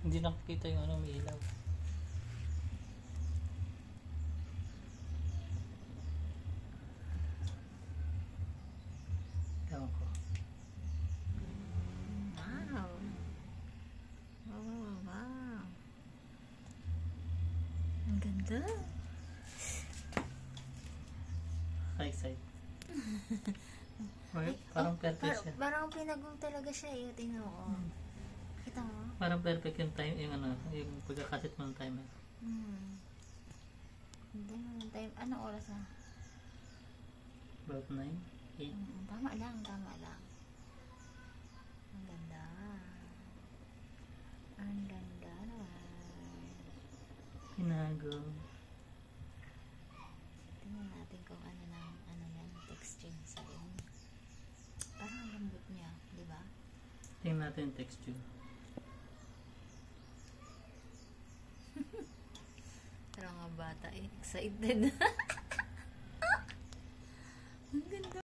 Hindi nakikita yung ano, may ilaw. Ewan ko. Wow. Oh, wow. Ang ganda. Right side. Parang perfect siya. Parang pinagong talaga siya eh. Tingnan mo. Kita mo? Parang perfect yung time, yung ano, yung pagkakasit mo ng timer. Hindi mo ng time. Ano oras na? About 9, 8. Tama lang, tama lang. Ang ganda. Ang ganda naman. Pinago. Tingnan natin kung ano yan, texture sa inyo. Parang ang lambot niya, di ba? Tingnan natin yung texture. Parang mga bata eh, excited.